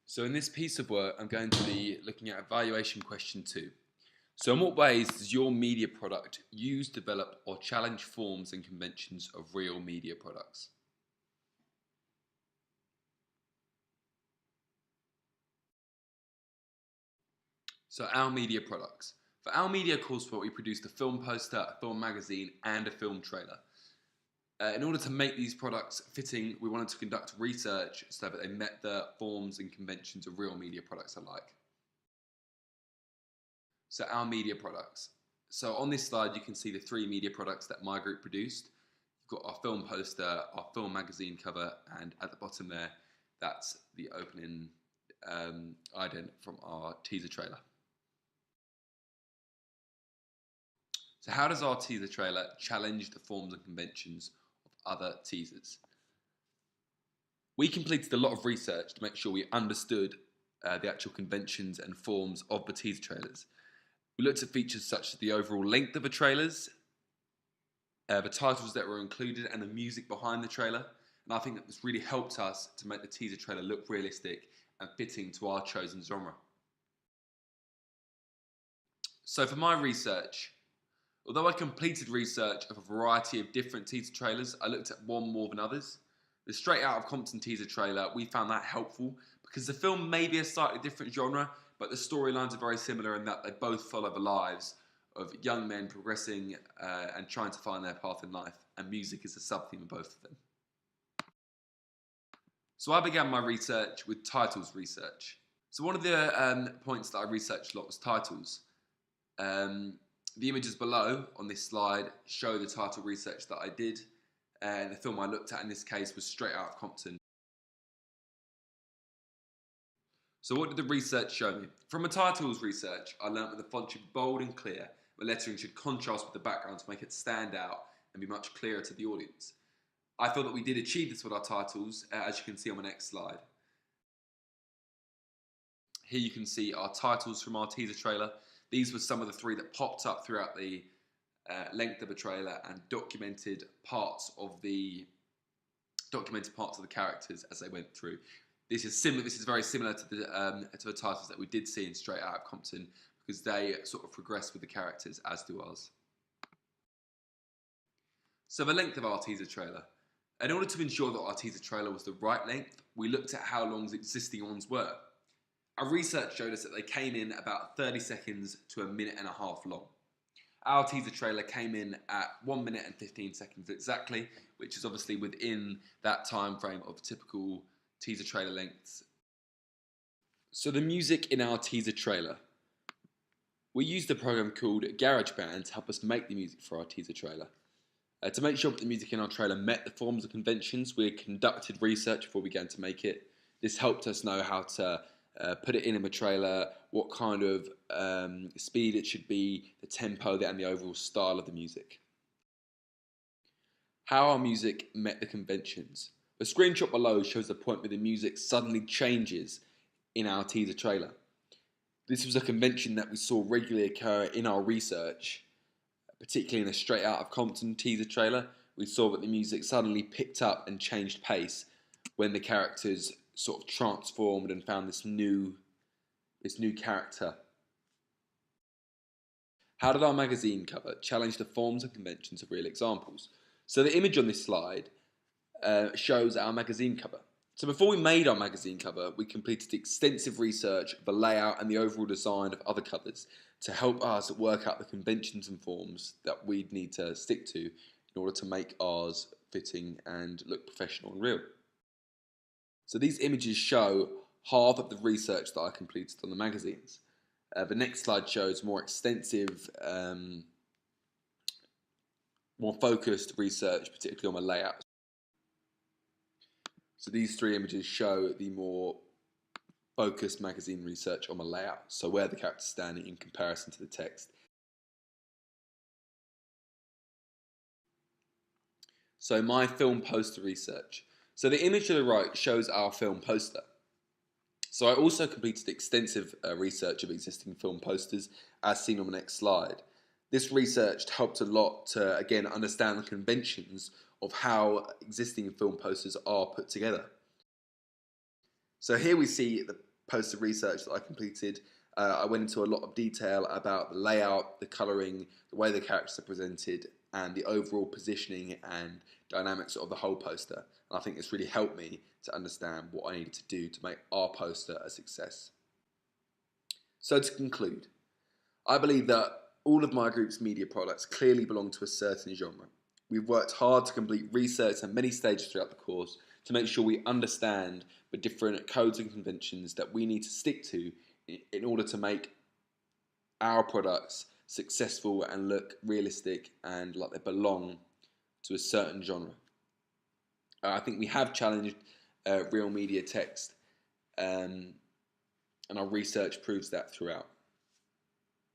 So in this piece of work, I'm going to be looking at evaluation question 2. So in what ways does your media product use, develop or challenge forms and conventions of real media products? So our media products. For our media coursework, we produced a film poster, a film magazine and a film trailer. In order to make these products fitting, we wanted to conduct research so that they met the forms and conventions of real media products alike. So our media products. So on this slide, you can see the 3 media products that my group produced. You've got our film poster, our film magazine cover, and at the bottom there, that's the opening ident from our teaser trailer. So how does our teaser trailer challenge the forms and conventions of other teasers? We completed a lot of research to make sure we understood the actual conventions and forms of the teaser trailers. We looked at features such as the overall length of the trailers, the titles that were included and the music behind the trailer, and I think that this really helped us to make the teaser trailer look realistic and fitting to our chosen genre. So for my research, although I completed research of a variety of different teaser trailers, I looked at one more than others. The Straight Outta Compton teaser trailer, we found that helpful because the film may be a slightly different genre, but the storylines are very similar in that they both follow the lives of young men progressing and trying to find their path in life, and music is a sub-theme of both of them. So I began my research with titles research. So one of the points that I researched a lot was titles. The images below on this slide show the title research that I did, and the film I looked at in this case was Straight Outta Compton. So what did the research show me? From a titles research, I learned that the font should be bold and clear. The lettering should contrast with the background to make it stand out and be much clearer to the audience. I feel that we did achieve this with our titles, as you can see on the next slide. Here you can see our titles from our teaser trailer. These were some of the 3 that popped up throughout the length of the trailer and documented parts of the characters as they went through. This is very similar to the titles that we did see in Straight Outta Compton, because they sort of progress with the characters, as do ours. So the length of our teaser trailer. In order to ensure that our teaser trailer was the right length, we looked at how long the existing ones were. Our research showed us that they came in about 30 seconds to a minute and a half long. Our teaser trailer came in at 1 minute and 15 seconds exactly, which is obviously within that time frame of typical teaser trailer lengths. So the music in our teaser trailer. We used a program called GarageBand to help us make the music for our teaser trailer. To make sure that the music in our trailer met the forms and conventions, we conducted research before we began to make it. This helped us know how to put it in a trailer, what kind of speed it should be, the tempo and the overall style of the music. How our music met the conventions. The screenshot below shows the point where the music suddenly changes in our teaser trailer. This was a convention that we saw regularly occur in our research, particularly in the Straight Outta Compton teaser trailer. We saw that the music suddenly picked up and changed pace when the characters sort of transformed and found this new character. How did our magazine cover challenge the forms and conventions of real examples? So the image on this slide shows our magazine cover. So before we made our magazine cover, we completed extensive research of the layout and the overall design of other covers to help us work out the conventions and forms that we'd need to stick to in order to make ours fitting and look professional and real. So these images show half of the research that I completed on the magazines. The next slide shows more extensive, more focused research, particularly on my layout. So these 3 images show the more focused magazine research on my layout, so where the characters stand in comparison to the text. So my film poster research. So the image to the right shows our film poster. So I also completed extensive research of existing film posters, as seen on the next slide. This research helped a lot to, again, understand the conventions of how existing film posters are put together. So here we see poster research that I completed. I went into a lot of detail about the layout, the colouring, the way the characters are presented, and the overall positioning and dynamics of the whole poster. And I think it's really helped me to understand what I needed to do to make our poster a success. So to conclude, I believe that all of my group's media products clearly belong to a certain genre. We've worked hard to complete research and many stages throughout the course to make sure we understand the different codes and conventions that we need to stick to in order to make our products successful and look realistic and like they belong to a certain genre. I think we have challenged real media text, and our research proves that throughout.